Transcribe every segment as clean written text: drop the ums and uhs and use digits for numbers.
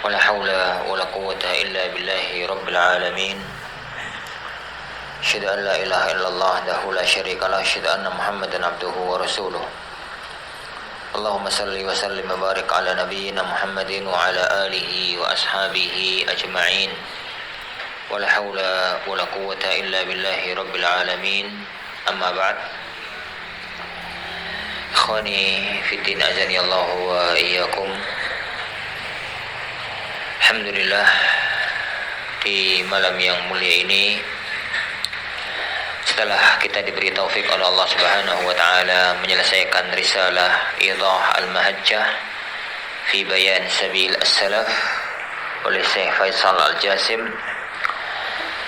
ولا حول ولا قوة إلا بالله رب العالمين أشهد أن لا إله إلا الله وحده لا شريك له أشهد أن محمدا عبده ورسوله اللهم صل وسلم وبارك على نبينا محمد وعلى آله وأصحابه أجمعين ولا حول ولا قوة إلا بالله رب العالمين أما بعد إخواني في الدين أعزني الله وإياكم. Alhamdulillah, di malam yang mulia ini setelah kita diberi taufik oleh Allah Subhanahu wa taala menyelesaikan risalah Idah Al-Mahajjah fi Bayan Sabil As-Salaf oleh Syekh Faisal Al-Jasim,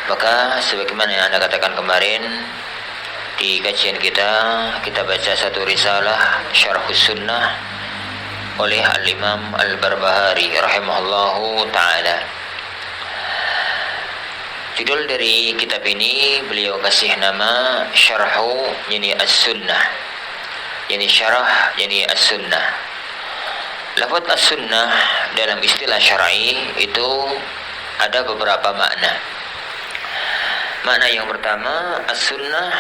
maka sebagaimana yang Anda katakan kemarin di kajian kita baca satu risalah Syarhus Sunnah oleh Al-Imam Al-Barbahari rahimahullahu ta'ala. Judul dari kitab ini beliau kasih nama Syarhu yani As-Sunnah, yani syarah yani As-Sunnah. Lafaz As-Sunnah dalam istilah syar'i itu ada beberapa makna. Makna yang pertama, As-Sunnah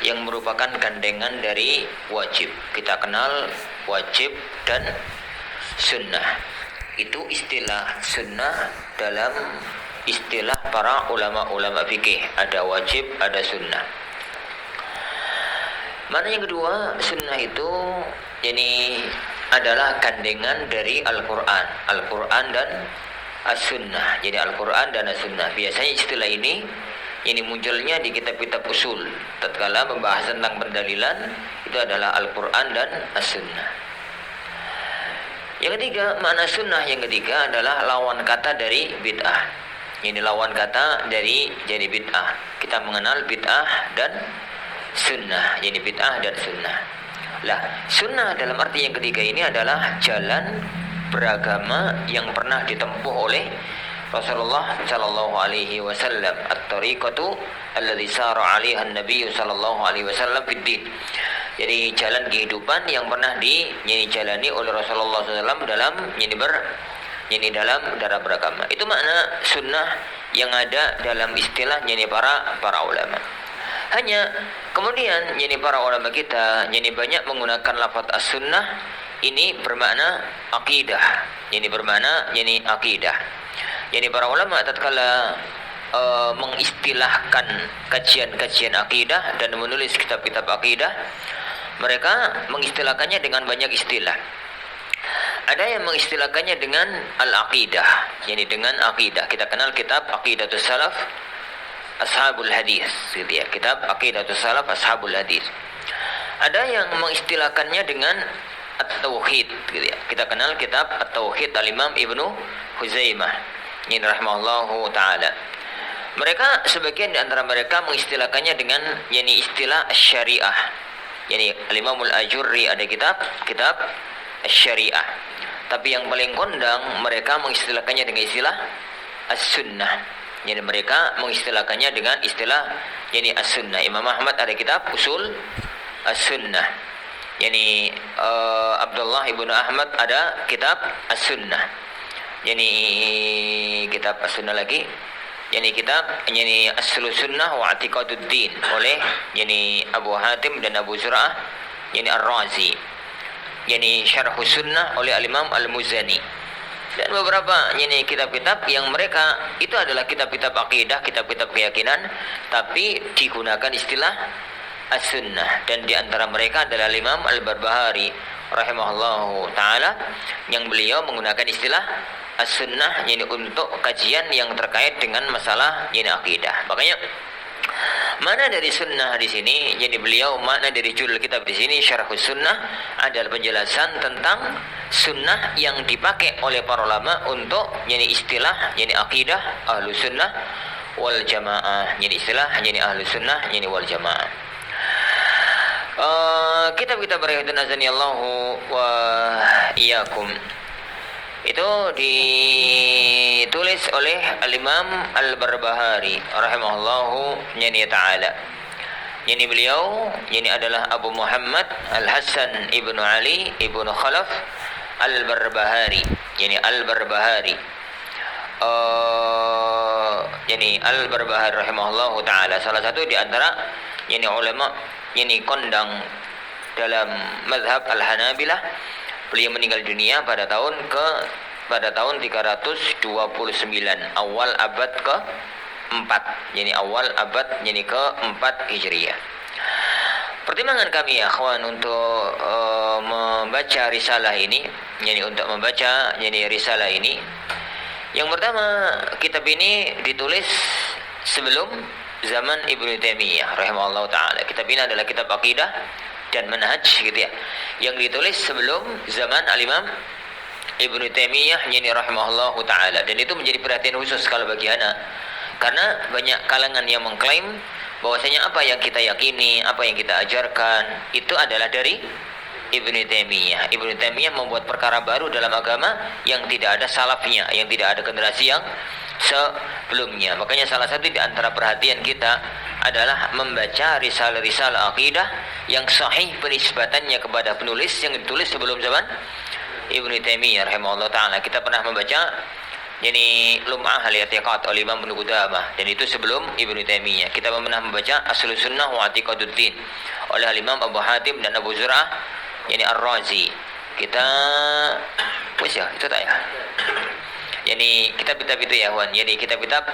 yang merupakan gandengan dari wajib. Kita kenal wajib dan sunnah. Itu istilah sunnah dalam istilah para ulama-ulama fikih. Ada wajib, ada sunnah. Makna yang kedua, sunnah itu ini adalah gandengan dari Al-Quran. Al-Quran dan As-Sunnah. Jadi Al-Quran dan As-Sunnah. Biasanya istilah ini munculnya di kitab-kitab usul. Tatkala membahas tentang pendalilan, itu adalah Al-Quran dan As-Sunnah. Yang ketiga, makna sunnah yang ketiga adalah lawan kata dari bid'ah. Ini lawan kata dari jadi bid'ah. Kita mengenal bid'ah dan sunnah. Ini bid'ah dan sunnah. Lah, sunnah dalam arti yang ketiga ini adalah jalan beragama yang pernah ditempuh oleh Rasulullah sallallahu alaihi wasallam. At-tariqatu alladzi sara 'alaiha an-nabiy sallallahu alaihi wasallam fid din. Jadi jalan kehidupan yang pernah dijalani oleh Rasulullah SAW dalam dalam beragama. Itu makna sunnah yang ada dalam istilah para ulama. Hanya kemudian para ulama kita banyak menggunakan lafaz as-sunnah ini bermakna akidah. Bermakna akidah. Para ulama tatkala mengistilahkan kajian-kajian akidah dan menulis kitab-kitab akidah, mereka mengistilahkannya dengan banyak istilah. Ada yang mengistilahkannya dengan al-aqidah, dengan akidah. Kita kenal kitab Aqidatus Salaf Ashabul Hadis, gitu ya. Kitab Aqidatus Salaf Ashabul Hadis. Ada yang mengistilahkannya dengan at-tauhid, gitu ya. Kita kenal kitab at-tauhid Al-Imam Ibnu Huzaimah, rahimahullahu taala. Mereka sebagian di antara mereka mengistilahkannya dengan istilah syariah. Al-Imam Al-Ajurri ada kitab syariah. Tapi yang paling kondang mereka mengistilahkannya dengan istilah as-sunnah. Mereka mengistilahkannya dengan istilah as-sunnah. Imam Ahmad ada kitab usul as-sunnah. Abdullah ibnu Ahmad ada kitab as-sunnah. Kitab as-sunnah lagi. Kitab As-Sulus Sunnah wa I'tiqaduddin oleh Abu Hatim dan Abu Zur'ah Ar-Razi. Syarhus Sunnah oleh Al-Imam Al-Muzani. Dan beberapa kitab-kitab yang mereka itu adalah kitab-kitab akidah, kitab-kitab keyakinan, tapi digunakan istilah As-Sunnah. Dan di antara mereka adalah Imam Al-Barbahari rahimahullahu taala yang beliau menggunakan istilah As-Sunnah untuk kajian yang terkait dengan masalah akidah. Makanya mana dari sunnah di sini, beliau makna dari judul kitab di sini Syarhus Sunnah adalah penjelasan tentang sunnah yang dipakai oleh para ulama untuk istilah akidah Ahlus Sunnah wal Jamaah. Istilah Ahlus Sunnah wal Jamaah. Kitab-kitab berikut azanillahu wa iyyakum itu ditulis oleh Al-Imam Al-Barbahari rahimahullahu ta'ala. Beliau adalah Abu Muhammad Al-Hasan ibnu Ali ibnu Khalaf Al-Barbahari. Al-Barbahari yani Al-Barbahari rahimahullahu taala, salah satu di antara yani ulama yani kondang dalam mazhab Al-Hanabilah. Beliau meninggal dunia pada tahun 329 awal abad ke-4, yani awal abad yani ke-4 Hijriah. Pertimbangan kami ya akhwan untuk membaca risalah ini, yani untuk membaca yani risalah ini, yang pertama, kitab ini ditulis sebelum zaman Ibnu Taimiyah rahimahullah taala. Kitab ini adalah kitab akidah dan manhaj gitu ya, yang ditulis sebelum zaman Al-Imam Ibnu Taimiyah yani rahimahullah taala, dan itu menjadi perhatian khusus kalau bagi anak, karena banyak kalangan yang mengklaim bahwasanya apa yang kita yakini, apa yang kita ajarkan itu adalah dari Ibnu Taimiyah. Ibnu Taimiyah membuat perkara baru dalam agama yang tidak ada salafnya, yang tidak ada generasi yang sebelumnya. Makanya salah satu di antara perhatian kita adalah membaca risalah-risalah akidah yang sahih penisbatannya kepada penulis yang ditulis sebelum zaman Ibnu Taimiyah rahimahullah taala. Kita pernah membaca yani Lum'ah al-I'tiqad oleh Imam Ibnu Qudamah, dan itu sebelum Ibnu Taimiyah. Kita pernah membaca Aslus Sunnah wa I'tiqaduddin oleh Imam Abu Hatim dan Abu Zur'ah yani Ar-Razi. Kita ya, itu tak ya. Yani kitab-kitab itu ya, Wan. Jadi kitab-kitab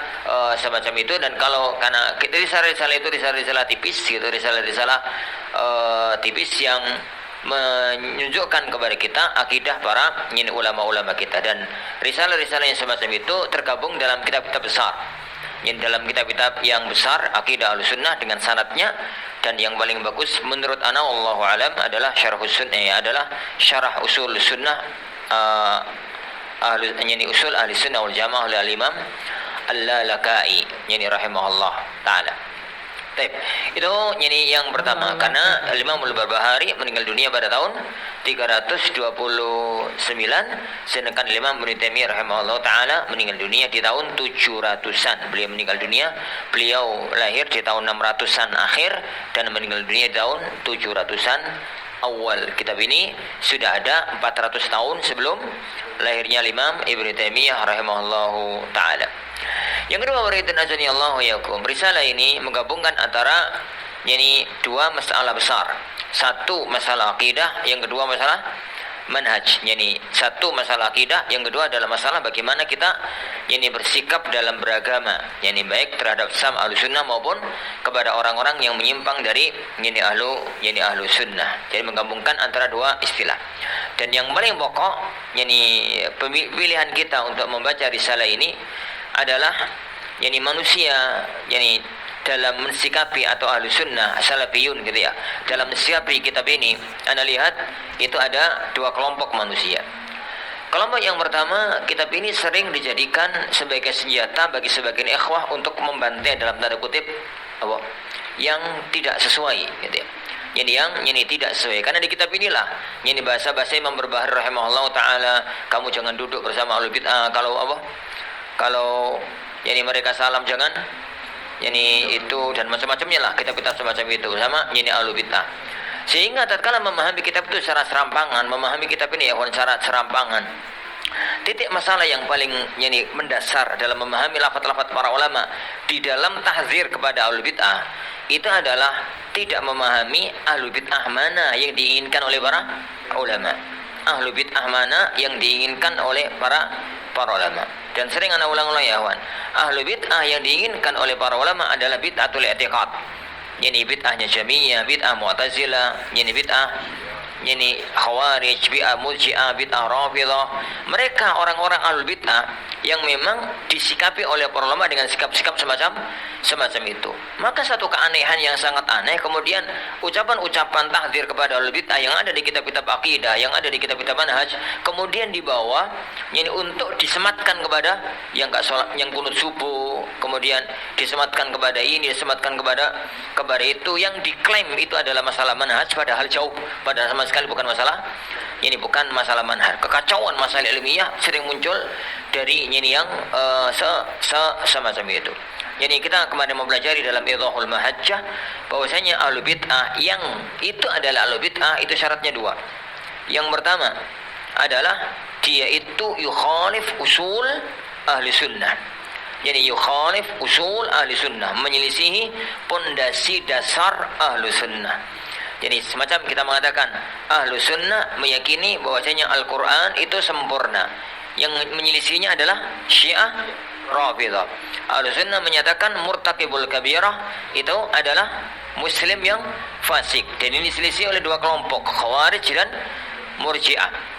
semacam itu, dan kalau karena kita risalah-risalah itu risalah-risalah tipis gitu, risalah-risalah tipis yang menunjukkan kepada kita akidah para ini ulama-ulama kita, dan risalah-risalah yang semacam itu tergabung dalam kitab-kitab besar. Yang dalam kitab-kitab yang besar akidah Ahlussunnah dengan sanadnya, dan yang paling bagus menurut ana wallahu alam adalah syarah usul sunnah usul ahli sunnah wal jamaah oleh Imam Al-Lalakai yani rahimahullah taala. Baik, itu yani yang pertama, karena Imam Al-Barbahari meninggal dunia pada tahun 329, sedangkan Imam Ibnu Taimiyah rahimahullah taala meninggal dunia di tahun 700-an. Beliau meninggal dunia, beliau lahir di tahun 600-an akhir dan meninggal dunia di tahun 700-an awal. Kitab ini sudah ada 400 tahun sebelum lahirnya Imam Ibnu Taimiyah rahimahullahu taala. Yang kedua, waridun azani Allahu yakum. Risalah ini menggabungkan antara yani dua masalah besar. Satu masalah akidah, yang kedua masalah manhaj. Yani satu masalah akidah, yang kedua adalah masalah bagaimana kita yani bersikap dalam beragama, yani baik terhadap Islam Ahlussunnah maupun kepada orang-orang yang menyimpang dari yani Ahlussunnah. Jadi menggabungkan antara dua istilah. Dan yang paling pokok yani pilihan kita untuk membaca risalah ini adalah yani manusia yani dalam mensikapi atau Ahlussunnah salafiyun gitu ya, dalam mensikapi kitab ini, Anda lihat itu ada dua kelompok manusia. Kelompok yang pertama, kitab ini sering dijadikan sebagai senjata bagi sebagian ikhwah untuk membantai dalam tanda kutip apa yang tidak sesuai gitu ya. Yang tidak sesuai, karena di kitab inilah yani bahasa-bahasa Imam Barbahari rahimahullah taala, kamu jangan duduk bersama ahlul bid'ah, kalau yani mereka salam jangan yani itu, dan macam-macamnya lah kitab-kitab semacam itu sama yani ahlul bid'ah. Sehingga tatkala memahami kitab itu secara serampangan, memahami kitab ini ya secara serampangan, titik masalah yang paling yani mendasar dalam memahami lafaz-lafaz para ulama di dalam tahzir kepada ahlul bid'ah itu adalah tidak memahami ahlul bid'ah mana yang diinginkan oleh para ulama. Ahlul bid'ah mana yang diinginkan oleh para ulama. Dan sering ana ulang-ulang ya kawan, ahlul bid'ah yang diinginkan oleh para ulama adalah bid'atul i'tiqad. Yani bid'ahnya Jahmiyah, bid'ah Mu'tazilah, yani bid'ah yani Khawarij, bid'ah Murji'ah, bid'ah Rafidhah. Mereka orang-orang ahlul bid'ah yang memang disikapi oleh para ulama dengan sikap-sikap semacam itu. Maka satu keanehan yang sangat aneh, kemudian ucapan-ucapan tahdzir kepada ahlul bid'ah yang ada di kitab-kitab akidah, yang ada di kitab-kitab manhaj, kemudian dibawa yani untuk disematkan kepada yang enggak salat, yang kunut subuh, kemudian disematkan kepada ini, disematkan kepada itu, yang diklaim itu adalah masalah manhaj, padahal jauh, padahal sama sekali bukan masalah. Ini bukan masalah manhaj. Kekacauan masalah ilmiah sering muncul dari ini yang semacam itu. Jadi kita kemarin mempelajari dalam Idhahul Mahajjah bahwasanya ahlul bid'ah yang itu adalah ahlul bid'ah itu syaratnya dua. Yang pertama adalah dia itu yukhalif usul ahli sunnah. Jadi yukhalif usul ahli sunnah, menyelisihi pondasi dasar ahli sunnah. Jadi semacam kita mengatakan ahli sunnah meyakini bahwasanya Al-Quran itu sempurna. Yang menyelisihinya adalah Syiah Rafidhah. Ahli sunnah menyatakan murtakibul kabirah itu adalah muslim yang fasik. Dan ini diselisih oleh dua kelompok, Khawarij dan Murji'ah.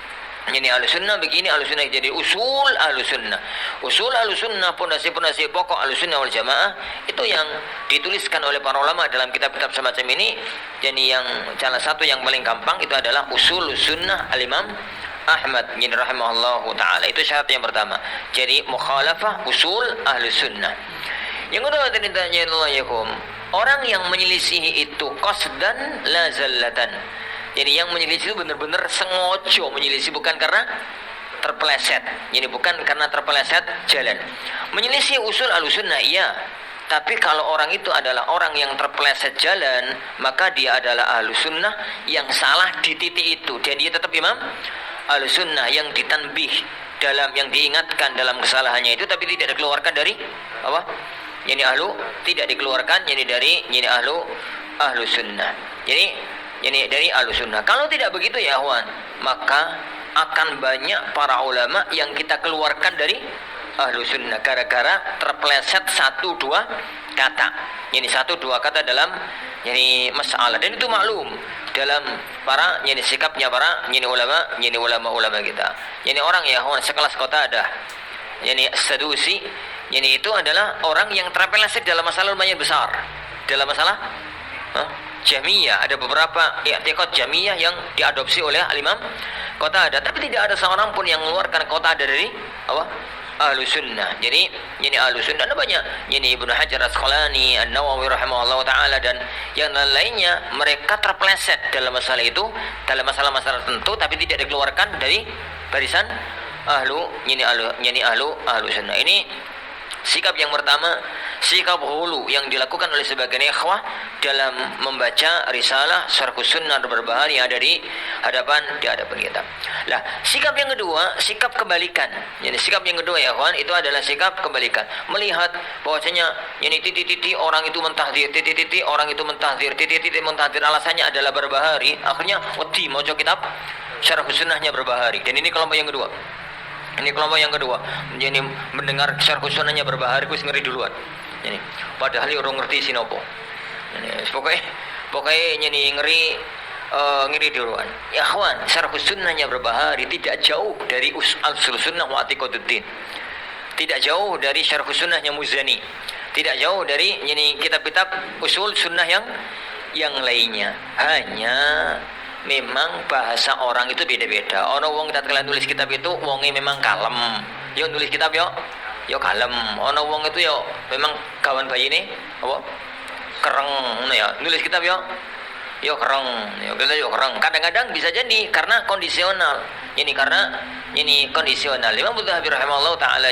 Ini ahlu sunnah begini, ahlu sunnah jadi usul ahlu sunnah. Usul ahlu sunnah, pondasi-pondasi pokok ahlu sunnah wal jamaah itu yang dituliskan oleh para ulama dalam kitab-kitab semacam ini. Jadi yang salah satu yang paling gampang itu adalah usul sunnah al-Imam Ahmad bin rahimahullahu ta'ala. Itu syarat yang pertama. Jadi mukhalafah usul ahlu sunnah. Yang kedua tadi tanya orang yang menyelisihi itu qasdan la zallatan. Jadi yang menyelisih itu benar-benar sengaja menyelisih, bukan karena terpeleset. Jadi bukan karena terpeleset jalan. Menyelisih usul ahlussunnah iya. Tapi kalau orang itu adalah orang yang terpeleset jalan, maka dia adalah ahlussunnah yang salah di titik itu. Dan dia tetap imam ahlussunnah yang ditanbih dalam, yang diingatkan dalam kesalahannya itu, tapi tidak dikeluarkan dari apa? Yani tidak dikeluarkan yani dari ahlussunnah. Jadi dari ahlussunnah. Kalau tidak begitu ya akhwan, maka akan banyak para ulama yang kita keluarkan dari ahlussunnah gara-gara terpeleset satu dua kata. Ini satu dua kata dalam masalah, dan itu maklum dalam para sikapnya para ulama kita. Orang ya akhwan sekelas Qatadah, As-Sadusi, itu adalah orang yang terpeleset dalam masalah lumayan besar. Dalam masalah Jahmiyah, ada beberapa i'tiqad Jahmiyah yang diadopsi oleh al-Imam Qatadah, tapi tidak ada seorang pun yang mengeluarkan Qatadah dari ahlussunnah. Jadi ahlussunnah ada banyak. Ibnu Hajar Asqalani, An-Nawawi rahimahullah taala dan yang lainnya, mereka terpeleset dalam masalah itu, dalam masalah-masalah tertentu, tapi tidak dikeluarkan dari barisan ahlussunnah. Ini sikap yang pertama, sikap hulu yang dilakukan oleh sebagian ikhwah dalam membaca risalah Syarhus Sunnah berbahari yang ada di hadapan kita. Lah, sikap yang kedua, sikap kebalikan. Jadi sikap yang kedua ya ikhwan, itu adalah sikap kebalikan. Melihat bahwasanya titik-titik orang itu mentahdzir, titik-titik orang itu mentahdzir, titik-titik mentahdzir alasannya adalah berbahari, akhirnya wedi maca kitab Syarhus Sunnahnya berbahari. Dan ini kelompok yang kedua. Ini kelompok yang kedua, jadi mendengar Syarhus Sunnahnya berbahari wis ngeri duluan. Jadi padahal orang ngerti sinopo. Jadi pokoknya ngeri duluan. Ya kawan, Syarhus Sunnahnya berbahari tidak jauh dari usul sunnah wa i'tiqaduddin. Tidak jauh dari Syarhus Sunnahnya Muzani. Tidak jauh dari kitab-kitab usul sunnah yang lainnya. Hanya memang bahasa orang itu beda-beda. Ono wong tatkala nulis kitab itu wonge memang kalem. Yo nulis kitab yo kalem. Ono wong itu yo memang kawan bayine apa? Kereng ngono ya. Nulis kitab yo kereng. Yo kereng. Kadang-kadang bisa jadi karena kondisional. Karena kondisional. Imam Mudzahabi rahimahullah taala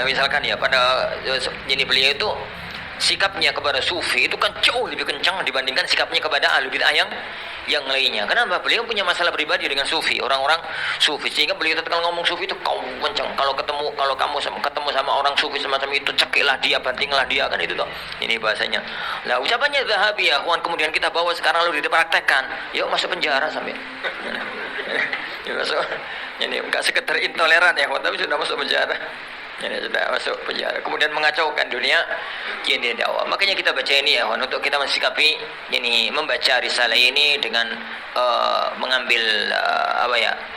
misalkan ya pada beliau itu sikapnya kepada sufi itu kan jauh lebih kencang dibandingkan sikapnya kepada ahli bid'ah yang lainnya. Kenapa? Beliau punya masalah pribadi dengan sufi, orang-orang sufi, sehingga beliau tatkala ngomong sufi itu kau kencang. Kalau kamu ketemu sama orang sufi semacam itu, cekilah dia, bantinglah dia, kan itu toh. Ini bahasanya. Lah ucapannya Zahabi ya, kawan, kemudian kita bawa sekarang lalu dipraktekkan. Yuk masuk penjara sampai. Ya masuk. Ini enggak sekedar intoleran ya, kawan, tapi sudah masuk penjara. Sudah masuk penjara, kemudian mengacaukan dunia dakwah. Makanya kita baca ini ya, untuk kita mensikapi membaca risalah ini dengan mengambil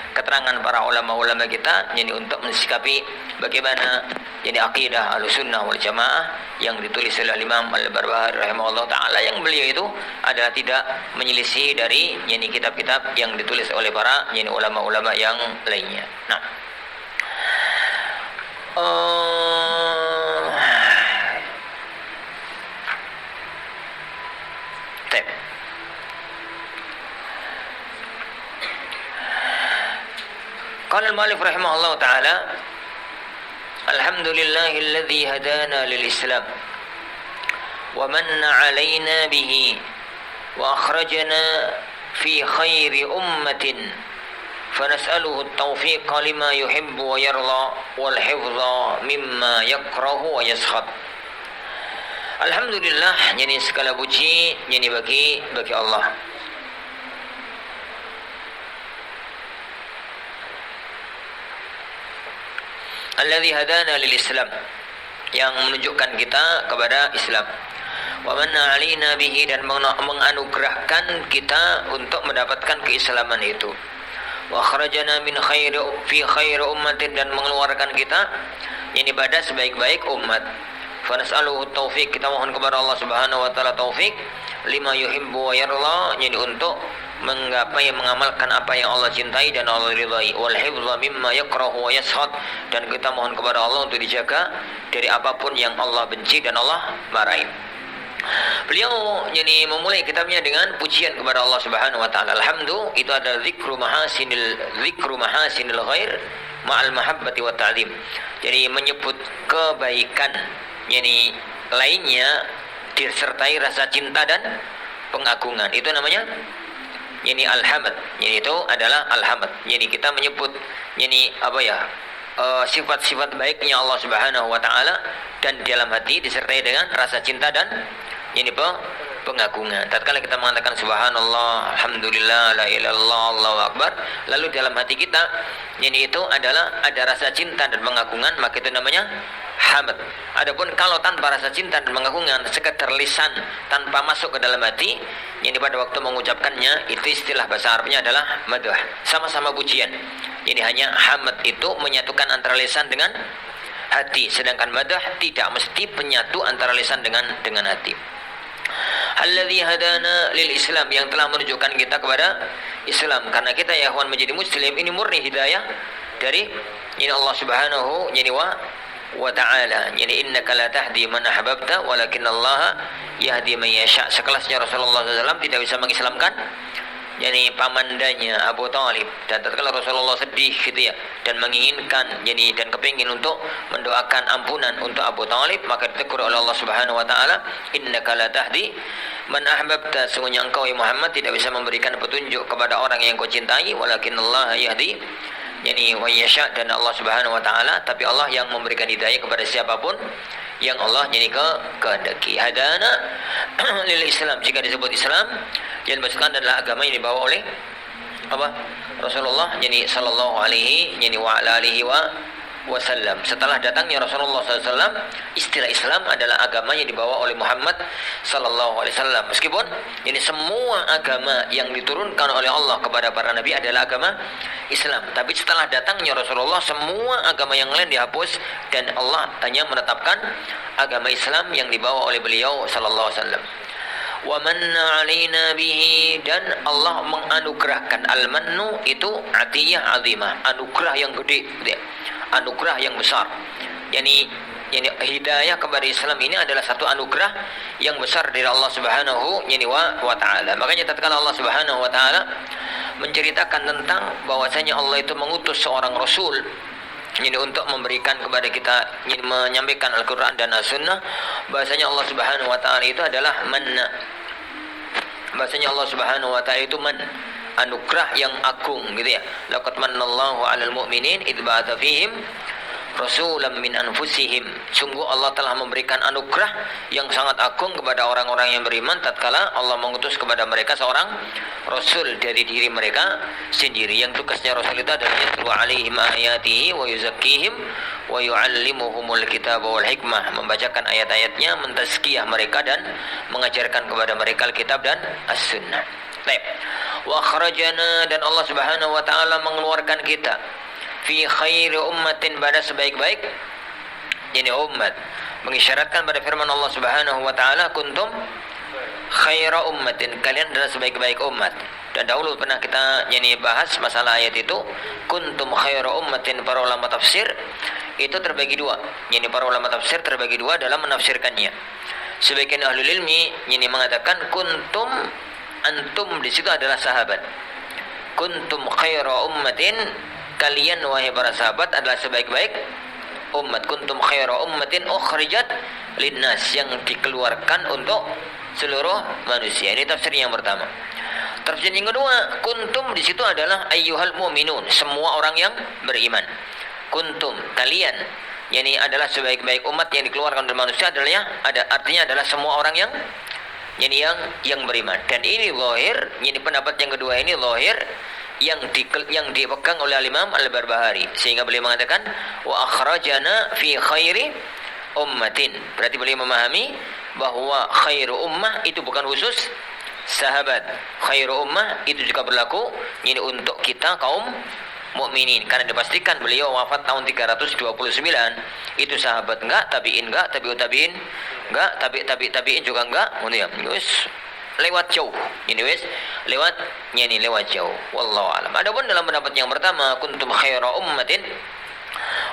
keterangan para ulama-ulama kita, untuk mensikapi bagaimana akidah Ahlussunnah wal Jamaah yang ditulis oleh Imam Al-Barbahari rahimahullah taala, yang beliau itu adalah tidak menyelisih dari kitab-kitab yang ditulis oleh para ulama-ulama yang lainnya. Nah, Qala al-mu'allif rahimahullah ta'ala, alhamdulillahilladzi hadana lil-islam wa manna 'alaina bihi wa akhrajana fi khairi ummatin فنسأله التوفيق لما يحب ويرضى والحفظ مما يكره ويسخط. Alhamdulillah, yani segala puji yani bagi Allah. Alladzi hadana lil Islam, yang menunjukkan kita kepada Islam. Wa manna 'alaina bihi, dan menganugerahkan kita untuk mendapatkan keislaman itu. Wa kharajana min khairi ummatin, dan mengeluarkan kita yani pada sebaik-baik umat. Fa nas'aluhu taufik, kita mohon kepada Allah Subhanahu wa taala taufik lima yuhibbu wa yarda, yani untuk menggapai mengamalkan apa yang Allah cintai dan Allah ridai. Wal hifdza mimma yakrahu wa yaskhad, dan kita mohon kepada Allah untuk dijaga dari apapun yang Allah benci dan Allah marahi. Beliau yani memulai kitabnya dengan pujian kepada Allah Subhanahu wa taala. Alhamdulillah, itu adalah zikru mahasinil ghair ma'al mahabbati wa ta'zim. Jadi menyebut kebaikan yani lainnya disertai rasa cinta dan pengagungan. Itu namanya yani alhamd. Yani itu adalah alhamd. Yani kita menyebut yani apa ya? Sifat-sifat baiknya Allah Subhanahu wa taala, dan di dalam hati disertai dengan rasa cinta dan ini pengagungan. Tatkala kita mengatakan subhanallah, alhamdulillah, la ilaha illallah, Allahu akbar, lalu dalam hati kita ini itu adalah ada rasa cinta dan pengagungan, maka itu namanya hamd. Adapun kalau tanpa rasa cinta dan pengagungan, sekedar lisan tanpa masuk ke dalam hati, ini pada waktu mengucapkannya, itu istilah bahasa Arabnya adalah madh. Sama-sama pujian. Ini hanya hamd itu menyatukan antara lisan dengan hati, sedangkan madh tidak mesti penyatu antara lisan dengan hati. Alladzi hadana lil Islam, yang telah menunjukkan kita kepada Islam. Karena kita ya ikhwan menjadi muslim ini murni hidayah dari ini Allah Subhanahu wa ta'ala. Yani innaka la tahdi man ahbabta walakinnallaha yahdi man yasha. Sekelasnya Rasulullah SAW tidak bisa mengislamkan yani pamandanya Abu Talib, dan tatkala Rasulullah sedih gitu ya, dan menginginkan yani dan kepingin untuk mendoakan ampunan untuk Abu Talib, maka ditegur oleh Allah Subhanahu wa taala, innaka la tahdi man ahbabta, sungguhnya engkau ya Muhammad tidak bisa memberikan petunjuk kepada orang yang kau cintai, walakinallaha yahdi yani wa yasha, dan Allah Subhanahu wa taala, tapi Allah yang memberikan hidayah kepada siapapun yang Allah jadi kehendaki. Hadana lil Islam, jika disebut Islam yang dimaksudkan adalah agama yang dibawa oleh apa? Rasulullah jadi sallallahu alaihi yani wa ala alihi wasallam. Setelah datangnya Rasulullah SAW, istilah Islam adalah agama yang dibawa oleh Muhammad sallallahu alaihi wasallam. Meskipun ini semua agama yang diturunkan oleh Allah kepada para nabi adalah agama Islam, tapi setelah datangnya Rasulullah, semua agama yang lain dihapus dan Allah hanya menetapkan agama Islam yang dibawa oleh beliau sallallahu alaihi wasallam. Wa manna 'alaina bihi, dan Allah menganugerahkan. Al-mannu itu atiyah azimah, anugerah yang gede, anugerah yang besar. Yani hidayah kepada Islam ini adalah satu anugerah yang besar dari Allah Subhanahu wa taala. Makanya tatkala Allah Subhanahu wa taala menceritakan tentang bahwasanya Allah itu mengutus seorang rasul ini untuk memberikan kepada kita, ini menyampaikan Al-Qur'an dan As-Sunnah, bahwasanya Allah Subhanahu wa taala itu adalah manna. Bahwasanya Allah Subhanahu wa taala itu anugerah yang agung gitu ya. Laqad manallahu 'alal mu'minin idz ba'atsa fihim rasulan min anfusihim. Sungguh Allah telah memberikan anugerah yang sangat agung kepada orang-orang yang beriman tatkala Allah mengutus kepada mereka seorang rasul dari diri mereka sendiri, yang tugasnya rasul itu adalah yatlu 'alaihim ayatihi wa yuzakkihim wa yu'allimuhumul kitaba wal hikmah, membacakan ayat-ayatnya, mentazkiyah mereka dan mengajarkan kepada mereka Alkitab dan As-Sunnah. Baik. Wa kharajana, dan Allah Subhanahu wa taala mengeluarkan kita fi khairi ummatin, pada sebaik-baik ini umat, mengisyaratkan pada firman Allah Subhanahu wa taala, kuntum khaira ummatin, kalian adalah sebaik-baik umat. Dan dahulu pernah kita bahas masalah ayat itu, kuntum khaira ummatin. Para ulama tafsir itu terbagi dua. Para ulama tafsir terbagi dua dalam menafsirkannya. Sebagian ahlul ilmi mengatakan kuntum, antum di situ adalah sahabat. Kuntum khaira ummatin, kalian wahai para sahabat adalah sebaik-baik umat. Kuntum khaira ummatin ukhrijat linnas, yang dikeluarkan untuk seluruh manusia. Ini tafsir yang pertama. Tafsir yang kedua, kuntum di situ adalah ayyuhal mu'minun, semua orang yang beriman. Kuntum, kalian, yakni adalah sebaik-baik umat yang dikeluarkan dari manusia adalah artinya adalah semua orang yang yang beriman. Dan ini zahir, ini pendapat yang kedua ini zahir yang dipegang oleh Imam Al-Barbahari, sehingga beliau mengatakan wa akhrajana fi khairi ummatin. Berarti beliau memahami bahwa khairu ummah itu bukan khusus sahabat. Khairu ummah itu juga berlaku ini untuk kita kaum mukminin, karena dipastikan beliau wafat tahun 329. Itu sahabat enggak, tabi'in enggak, tabi'ut tabi'in enggak, tabi'in juga enggak. Wis lewat jauh. Ini wis lewat jauh. Wallahu alam. Adapun dalam pendapat yang pertama, kuntum khaira ummatin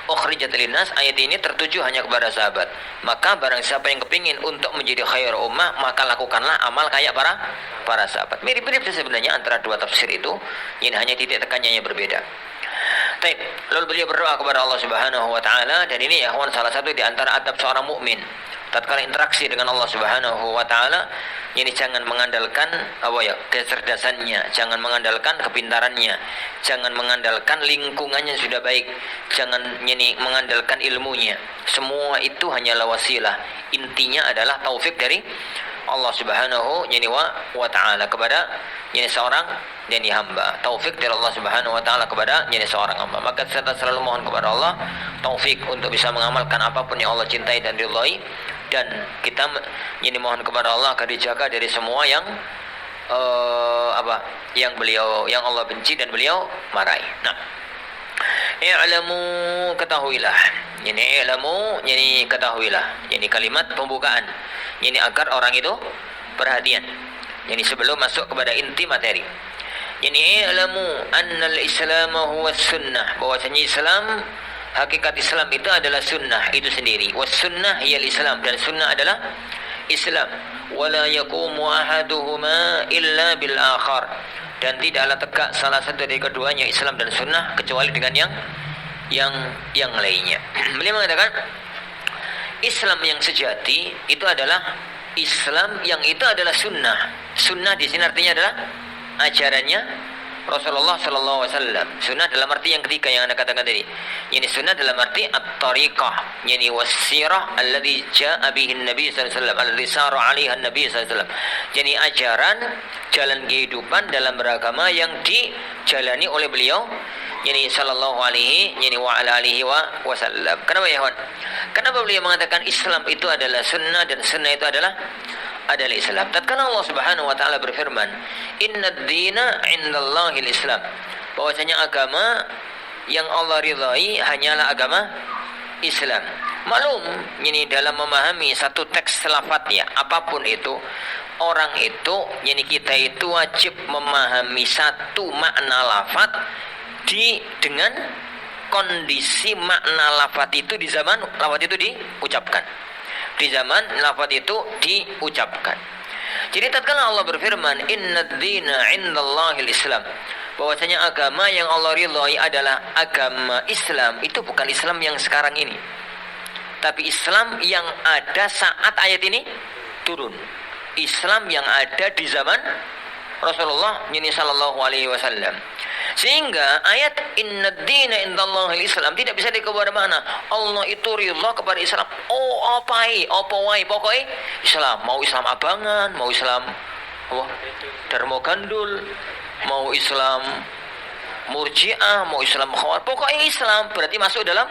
ukhrijat linnas, ayat ini tertuju hanya kepada sahabat. Maka barang siapa yang kepingin untuk menjadi khair ummah, maka lakukanlah amal kayak para sahabat. Mirip-mirip sebenarnya antara dua tafsir itu, ini hanya titik tekannya yang berbeda. Baik, lalu beliau berdoa kepada Allah Subhanahu wa taala, dan ini ya salah satu di antara adab seorang mukmin tatkala interaksi dengan Allah Subhanahu wa taala, ini jangan mengandalkan kecerdasannya, jangan mengandalkan kepintarannya, jangan mengandalkan lingkungannya sudah baik, jangan mengandalkan ilmunya. Semua itu hanyalah wasilah. Intinya adalah taufik dari Allah Subhanahu wa taala kepada seorang hamba. Taufik dari Allah Subhanahu wa taala kepada seorang hamba. Maka kita selalu mohon kepada Allah taufik untuk bisa mengamalkan apapun yang Allah cintai dan ridhai, dan kita mohon kepada Allah agar dijaga dari semua yang yang Allah benci dan beliau marahi. Nah, i'lamu, ketahuilah. I'lamu, ketahuilah. Kalimat pembukaan. Agar orang itu perhatian. Sebelum masuk kepada inti materi. I'lamu annal islama huwa sunnah, bahwasanya Islam, hakikat Islam itu adalah sunnah itu sendiri. Was sunnah hiyal Islam, dan sunnah adalah Islam. Wala yaqumu ahaduhuma illa bil akhar, dan tidaklah tegak salah satu dari keduanya, Islam dan sunnah, kecuali dengan yang lainnya. Beliau mengatakan Islam yang sejati itu adalah Islam yang itu adalah sunnah. Sunnah di sini artinya adalah ajarannya Rasulullah sallallahu alaihi wasallam. Sunnah dalam arti yang ketiga yang Anda katakan tadi. Sunnah dalam arti at-tariqah, was-sirah alladhi ja'a bihi an-nabi sallallahu alaihi wasallam, alladhi sara 'alaiha an-nabi sallallahu alaihi wasallam. Ajaran jalan kehidupan dalam beragama yang dijalani oleh beliau sallallahu alaihi wa ala alihi wasallam. Kenapa ya, kawan? Kenapa beliau mengatakan Islam itu adalah sunnah dan sunnah itu adalah Islam? Tatkala Allah Subhanahu wa taala berfirman, "Innad dina 'indallahil Islam." Bahwasanya agama yang Allah ridhai hanyalah agama Islam. Maklum, dalam memahami satu teks lafaz ya, apapun itu, orang itu, kita itu wajib memahami satu makna lafaz dengan kondisi makna lafaz itu di zaman lafaz itu diucapkan. Di zaman lafaz itu diucapkan. Jadi tatkala Allah berfirman innad dina 'indallahil Islam, bahwasanya agama yang Allah ridhai adalah agama Islam, itu bukan Islam yang sekarang ini, tapi Islam yang ada saat ayat ini turun. Islam yang ada di zaman Rasulullah sallallahu alaihi wasallam. Sehingga ayat innad dina indallahil Islam tidak bisa dikebara mana Allah itu ridha kepada Islam. Apa wae pokoknya Islam, mau Islam abangan, mau Islam Darmo Gandul, mau Islam Murji'ah, mau Islam Khawar, pokoknya Islam berarti masuk dalam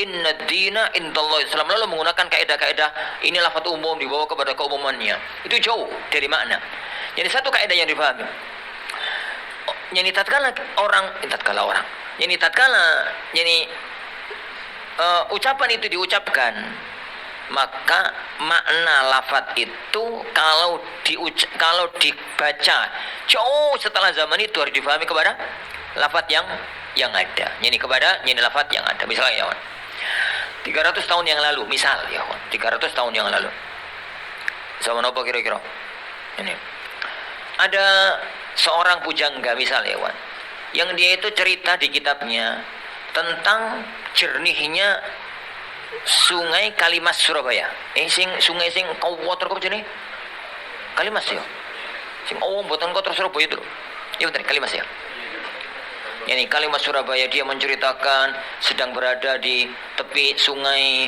innad dina indallahil Islam. Lalu menggunakan kaidah-kaidah ini lafaz umum dibawa kepada keumumannya. Itu jauh dari makna. Jadi satu kaidah yang dipahami. Tatkala ucapan itu diucapkan, maka makna lafaz itu kalau dibaca jauh setelah zaman itu harus difahami kepada lafaz yang ada. Kepada lafaz yang ada. Misalnya 300 tahun yang lalu, misal 300 tahun yang lalu. Zaman apa kira-kira? Ada seorang pujangga misalnya, yang dia itu cerita di kitabnya tentang jernihnya Sungai Kalimas Surabaya. Sungai sing kotor kok jenenge? Kalimas ya. Sing mboten kotor Surabaya itu. Ya benar, Kalimas ya. Yani Kalimas Surabaya, dia menceritakan sedang berada di tepi sungai,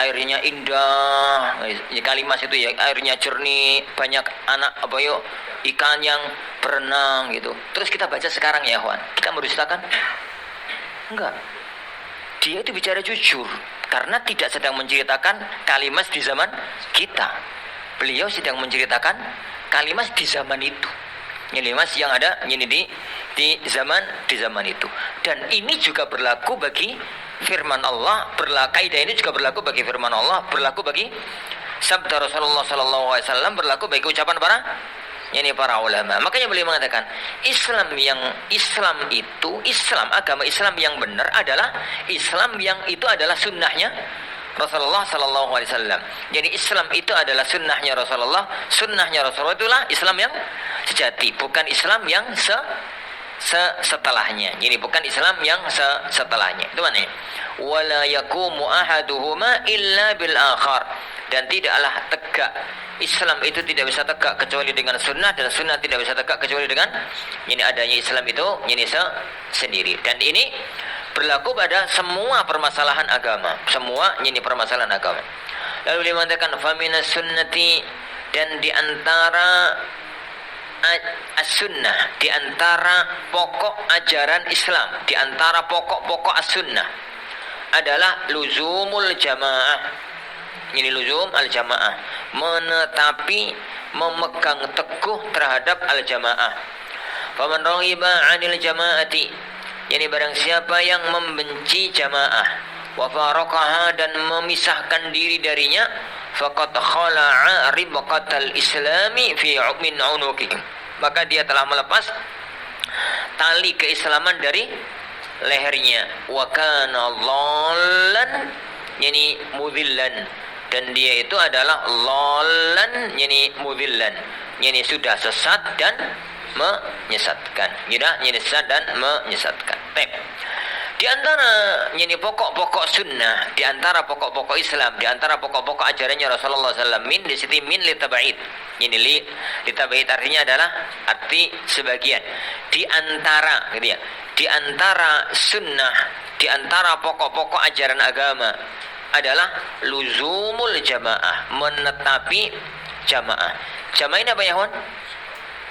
airnya indah. Kalimas itu ya, airnya jernih, banyak anak ikan yang berenang gitu. Terus kita baca sekarang ya, Wan, kita mendustakan? Enggak. Dia itu bicara jujur karena tidak sedang menceritakan Kalimas di zaman kita. Beliau sedang menceritakan Kalimas di zaman itu. Kalimas yang ada ini di zaman itu. Dan ini juga berlaku bagi firman Allah, kaidah ini juga berlaku bagi firman Allah, berlaku bagi sabda Rasulullah sallallahu alaihi wasallam, berlaku bagi ucapan para ulama. Makanya beliau mengatakan agama Islam yang benar adalah Islam yang itu adalah sunnahnya Rasulullah sallallahu alaihi wasallam. Jadi Islam itu adalah sunnahnya Rasulullah. Sunnahnya Rasulullah itulah Islam yang sejati, bukan Islam yang setelahnya. Jadi bukan Islam yang setelahnya. Itu mana? Wala yaqumu ahaduhuma illa bil akhar. Dan tidaklah tegak, Islam itu tidak bisa tegak kecuali dengan sunnah, dan sunnah tidak bisa tegak kecuali dengan adanya Islam itu sendiri. Dan ini berlaku pada semua permasalahan agama, permasalahan agama. Lalu dia mengatakan faminas sunnati, dan di antara as-sunnah, di antara pokok ajaran Islam, di antara pokok-pokok as-sunnah adalah luzumul jamaah. Ini luzum al-jamaah, menetapi, memegang teguh terhadap al-jamaah. Faman raghiba 'anil jama'ati, yani barang siapa yang membenci jamaah, wa faraqaha, dan memisahkan diri darinya, faqad khala'a ribqatal islami fi 'min 'unuqihi, maka dia telah melepas tali keislaman dari lehernya. Wa kana dhallan, yani mudhillan, dan dia itu adalah dhallan, yani mudhillan, yani sudah sesat dan menyesatkan. Sesat dan menyesatkan. Baik. Di antara pokok-pokok sunnah, di antara pokok-pokok Islam, di antara pokok-pokok ajarannya Rasulullah SAW, min di situ min litaba'id. Ini litaba'id artinya adalah arti sebagian. Di antara, gitu ya. Di antara sunnah, di antara pokok-pokok ajaran agama adalah luzumul jamaah, menetapi jamaah. Jamaah ini apa ya, Hon?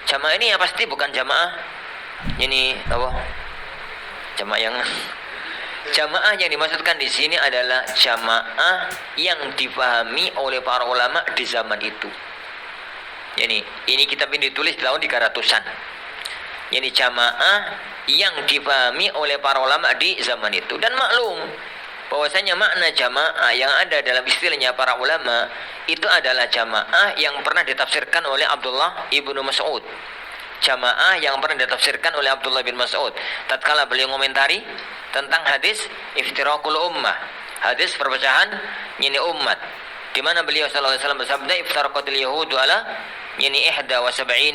Jamaah ini ya pasti bukan jamaah ini apa? Jamaah yang dimaksudkan di sini adalah jamaah yang dipahami oleh para ulama di zaman itu. Ini kitab ini ditulis di tahun 300-an. Jamaah yang dipahami oleh para ulama di zaman itu. Dan maklum bahwasanya makna jamaah yang ada dalam istilahnya para ulama itu adalah jamaah yang pernah ditafsirkan oleh Abdullah ibnu Mas'ud. Jamaah yang pernah ditafsirkan oleh Abdullah bin Mas'ud tatkala beliau komentari tentang hadis iftiraqul ummah, hadis perpecahan umat, di mana beliau sallallahu alaihi wasallam bersabda iftaraqatil yahudu ala 71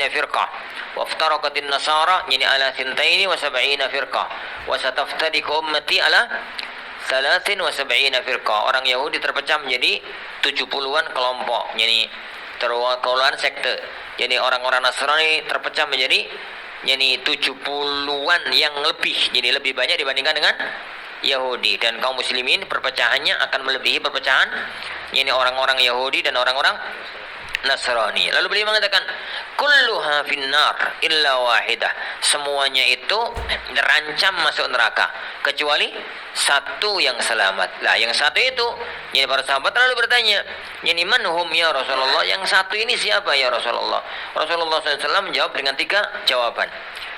firqah wa iftaraqatin nasara ala 72 firqah wa sataftariqu ummati ala 73 firqah. Orang Yahudi terpecah menjadi 70-an kelompok, tergolongan sekte. Jadi orang-orang Nasrani terpecah menjadi 70-an yang lebih, jadi lebih banyak dibandingkan dengan Yahudi. Dan kaum muslimin perpecahannya akan melebihi perpecahan orang-orang Yahudi dan orang-orang Nasrani. Lalu beliau mengatakan kulluha finnar illa wahidah, semuanya itu terancam masuk neraka kecuali satu yang selamat. Lah yang satu itu, para sahabat lalu bertanya, manhum ya Rasulullah, yang satu ini siapa ya Rasulullah? Rasulullah SAW menjawab dengan 3 jawaban.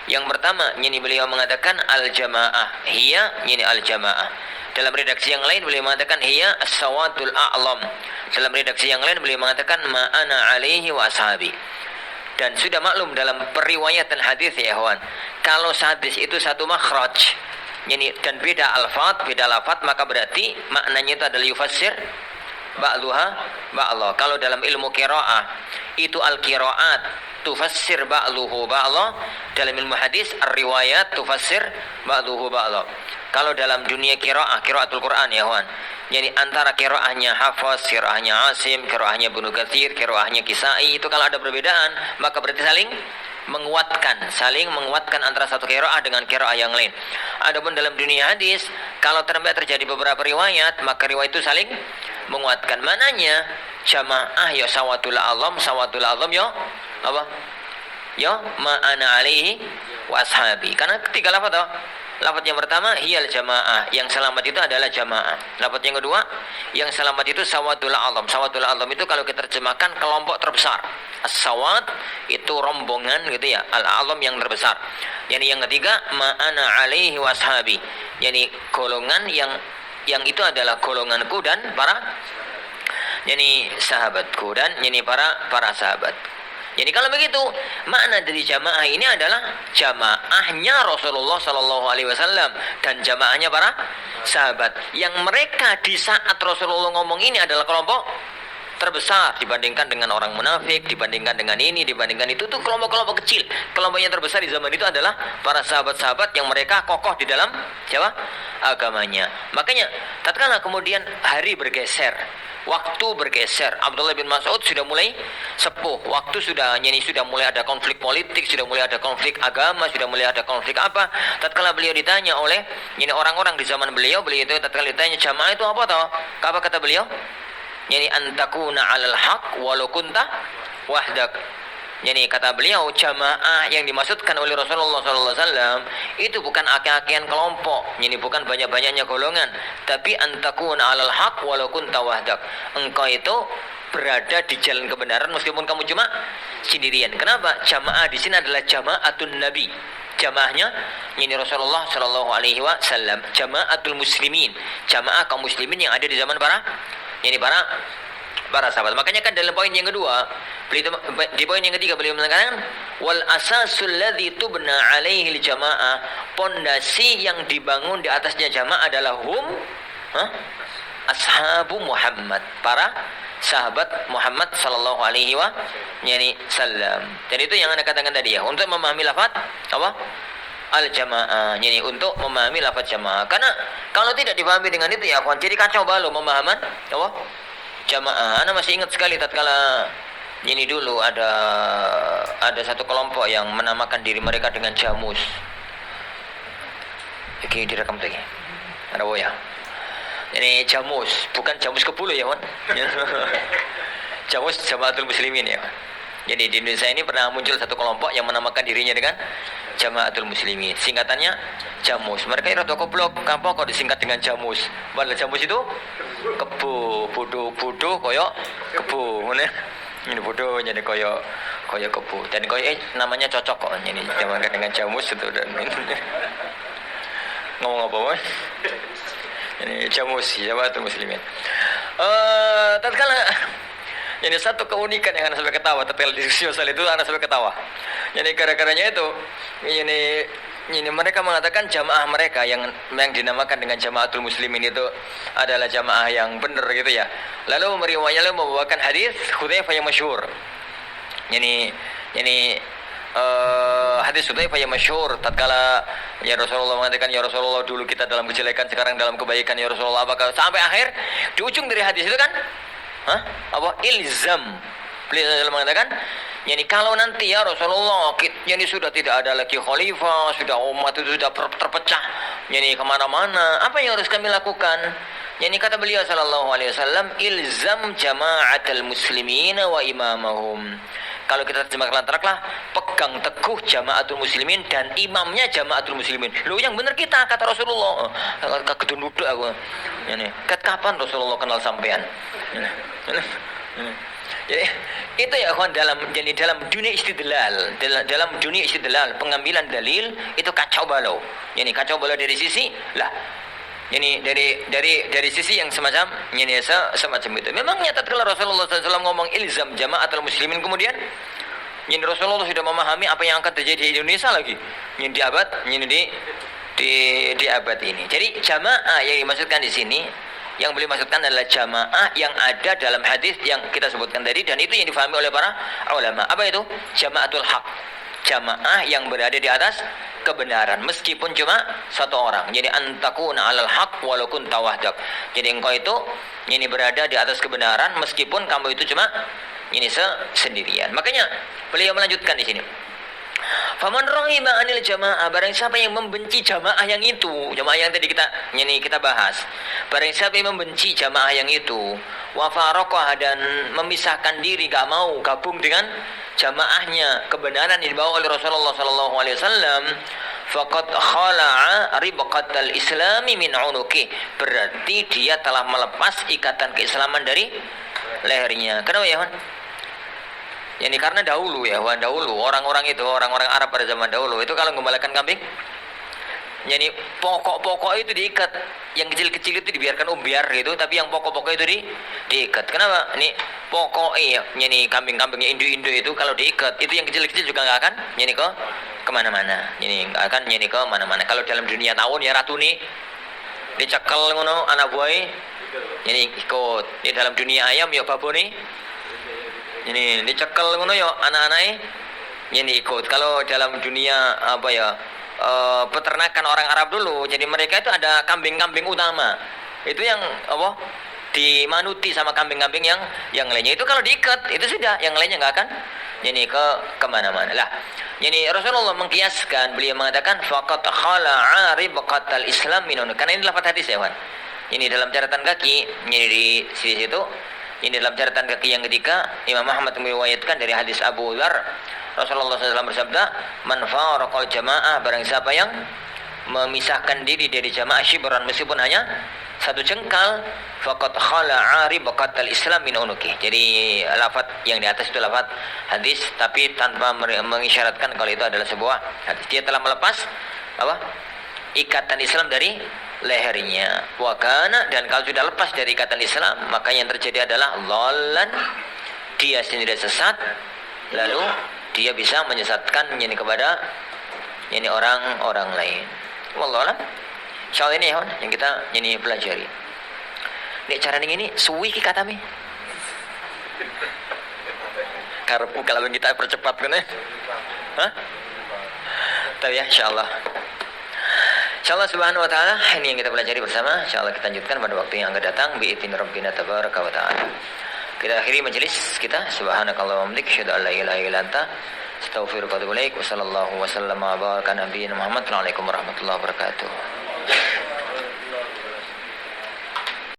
Yang pertama, beliau mengatakan al-jamaah, hiya al-jamaah. Dalam redaksi yang lain beliau mengatakan hiya as-sawadul a'lam. Dalam redaksi yang lain beliau mengatakan ma'ana alaihi wa ashabi. Dan sudah maklum dalam periwayatan hadis ya ikhwan, kalau hadis itu satu makhraj, dan beda alfaz, beda lafaz, maka berarti maknanya itu adalah yufassir ba'duha ba'dha. Kalau dalam ilmu qiraah itu al-qiraat tufassir ba'duhu ba'dha, dalam ilmu hadis ar-riwayat tufassir ba'duhu ba'dha. Kalau dalam dunia qiraatul Quran ya kawan, antara qiraahnya Hafaz, qiraahnya Asim, qiraahnya Ibnu Katsir, qiraahnya Kisai, itu kalau ada perbedaan maka berarti saling saling menguatkan antara satu qiraah dengan qiraah yang lain. Adapun dalam dunia hadis, kalau terjadi beberapa riwayat, maka riwayat itu saling menguatkan. Mananya jamaah ya sawatul alam ya apa? Ya ma ana alaihi wa ashabi. Karena tiga lafaz toh. Lafaz yang pertama hiyal jamaah, yang selamat itu adalah jamaah. Lafaz yang kedua, yang selamat itu sawatul alam. Sawatul alam itu kalau kita terjemahkan kelompok terbesar. As-sawat itu rombongan gitu ya. Al-alam yang terbesar. Yang ketiga ma ana alaihi wa ashabi. Golongan yang itu adalah golonganku dan para sahabatku dan para sahabat. Jadi kalau begitu, makna dari jamaah ini adalah jamaahnya Rasulullah Sallallahu Alaihi Wasallam dan jamaahnya para sahabat. Yang mereka di saat Rasulullah ngomong ini adalah kelompok terbesar dibandingkan dengan orang munafik, dibandingkan dengan ini, dibandingkan itu tuh kelompok-kelompok kecil. Kelompok yang terbesar di zaman itu adalah para sahabat-sahabat yang mereka kokoh di dalam agamanya. Makanya tatkala kemudian hari bergeser, waktu bergeser, Abdullah bin Mas'ud sudah mulai sepuh. Waktu sudah mulai ada konflik politik, sudah mulai ada konflik agama, sudah mulai ada konflik apa. Tatkala beliau ditanya oleh orang-orang di zaman beliau itu tatkala ditanya jamaah itu apa toh? Apa kata beliau? Antakuna 'alal haq walau kunta wahdak. Kata beliau, jamaah yang dimaksudkan oleh Rasulullah SAW itu bukan aki-akian kelompok, bukan banyak-banyaknya golongan, tapi antakuna 'alal haq walau kunta wahdak. Engkau itu berada di jalan kebenaran meskipun kamu cuma sendirian. Kenapa? Jamaah di sini adalah jama'atun Nabi. Jamaahnya Rasulullah Shallallahu Alaihi Wasallam, jama'atul muslimin, jamaah kaum muslimin yang ada di zaman para sahabat. Makanya kan dalam poin yang kedua, di poin yang ketiga beliau mengatakan wal asasul ladzi tubna alaihi jamaah, pondasi yang dibangun di atasnya jamaah adalah ashabu Muhammad, para sahabat Muhammad sallallahu alaihi wasallam. Dan itu yang Anda katakan tadi ya, untuk memahami lafaz apa? Al-jamaah. Untuk memahami lafaz jamaah. Karena kalau tidak dipahami dengan itu ya, jadi kacau balau pemahaman apa? Jamaah. Ana masih ingat sekali tatkala dulu ada satu kelompok yang menamakan diri mereka dengan Jamus. Oke, direkam lagi. Ada boya. Jamus, bukan Jamus Kebulu ya, Wan. Jamus Jamaatul Muslimin ya. Jadi di Indonesia ini pernah muncul satu kelompok yang menamakan dirinya dengan Jamaatul Muslimin. Singkatannya Jamus. Mereka itu goblok, kenapa kok disingkat dengan Jamus? Padahal Jamus itu kebo, bodoh koyo kebo, ini bodoh jadi koyo kebo. Dan koyo namanya cocok kok. Jadi dinamakan dengan Jamus itu dan ngomong apa mas? Ini Jamus, Jamaatul Muslimin. Tatkala satu keunikan yang Anda sampai ketawa, tatkala diskusi masalah itu Anda sampai ketawa. Gara-garanya itu mereka mengatakan jamaah mereka yang dinamakan dengan Jamaatul Muslimin itu adalah jamaah yang benar gitu ya. Lalu membawakan hadis Hudzaifah yang masyhur. Hadis Hudzaifah yang masyhur tatkala ya Rasulullah mengatakan, ya Rasulullah dulu kita dalam kejelekan, sekarang dalam kebaikan ya Rasulullah, apakah sampai akhir di ujung dari hadis itu kan ilzam. Beliau mengatakan kalau nanti ya Rasulullah sudah tidak ada lagi khalifah, sudah umat itu sudah terpecah kemana-mana, apa yang harus kami lakukan? Kata beliau sallallahu alaihi wasallam, ilzam jama'atul muslimin wa imamahum. Kalau kita terjemahkan lantaraklah, pegang teguh jamaatul muslimin dan imamnya jamaatul muslimin. Loh yang benar kita, kata Rasulullah. Kaget duduk aku. Kapan Rasulullah kenal sampean? Jadi itu ya kawan, dalam dunia istidlal, dalam dunia istidlal, pengambilan dalil itu kacau balau. Kacau balau dari sisi dari sisi yang semacam semacam itu. Memangnya tatkala Rasulullah SAW ngomong ilzam jamaatul muslimin, kemudian Rasulullah sudah memahami apa yang akan terjadi di Indonesia lagi di abad di abad ini. Jadi jamaah yang dimaksudkan di sini, yang beliau maksudkan adalah jamaah yang ada dalam hadis yang kita sebutkan tadi, dan itu yang difahami oleh para ulama. Apa itu? Jamaatul haq. Jamaah yang berada di atas kebenaran meskipun cuma satu orang. Jadi antakuna 'alal haq walau kunta wahdak. Jadi engkau itu berada di atas kebenaran meskipun kamu itu cuma sendirian. Makanya beliau melanjutkan di sini. Faman raghiba 'anil jamaah, barang siapa yang membenci jamaah yang itu, jamaah yang tadi kita bahas. Barang siapa yang membenci jamaah yang itu, wa faraqah, dan memisahkan diri, gak mau gabung dengan jamaahnya kebenaran yang dibawa oleh Rasulullah sallallahu alaihi wasallam, faqad khala'a ribqatal islami min 'unuqih, berarti dia telah melepas ikatan keislaman dari lehernya. Kenapa ya, Wan? Yani karena dahulu orang-orang Arab pada zaman dahulu itu kalau menggembalakan kambing, yani pokok-pokok itu diikat, yang kecil-kecil itu dibiarkan umbiar gitu, tapi yang pokok-pokok itu diikat. Kenapa? Ini pokok yani kambing-kambingnya induk-induk itu kalau diikat, itu yang kecil-kecil juga nggak akan yani ke kemana-mana, yani nggak akan yani ke mana-mana. Kalau dalam dunia tawon ya ratu nih dicekel ngono anak buah, yani ikut. Di dalam dunia ayam ya babone ini dicekel ngono yo anak-anake ini ikut. Kalau dalam dunia peternakan orang Arab dulu, jadi mereka itu ada kambing-kambing utama. Itu yang dimanuti sama kambing-kambing yang lainnya. Itu kalau diikat itu sudah, yang lainnya nggak akan ini kemana-mana lah. Jadi Rasulullah mengkiaskan, beliau mengatakan faqat khala'a ribqatal islam minun. Karena ini lafaz hadis ya, Wan. Ini dalam catatan kaki, ini di sisi situ. Ini dalam catatan kaki yang ketiga, Imam Ahmad meriwayatkan dari hadis Abu Dzar, Rasulullah SAW bersabda, man faraqal jamaah, barang siapa yang memisahkan diri dari jamaah shibran, meskipun hanya satu jengkal, faqad khala'a ribqatal islam min unuqih. Jadi lafaz yang di atas itu lafaz hadis, tapi tanpa mengisyaratkan kalau itu adalah sebuah hadis. Dia telah melepas ikatan Islam dari lehernya. Wakana, dan kalau sudah lepas dari ikatan Islam, maka yang terjadi adalah dhallan, dia sendiri sesat, lalu dia bisa menyesatkan kepada orang-orang lain. Wallahu a'lam. Insyaallah ini yang kita pelajari. Nek cara ini suwi ki katami. Karepku kalau kita percepat kan ya. Hah? Tapi ya insyaallah. InsyaAllah subhanahu wa ta'ala, ini yang kita pelajari bersama. InsyaAllah kita lanjutkan pada waktu yang akan datang. Bi'idhin Rabbina tabaraka wa ta'ala. Kita akhiri majelis kita. Subhanakallah wa hamdik, asyhadu an la ilaha illa anta, astaghfiruka wa atubu ilaik. Wa sallallahu wa sallama wa baraka nabiyina Muhammad. Assalamualaikum warahmatullahi wabarakatuh.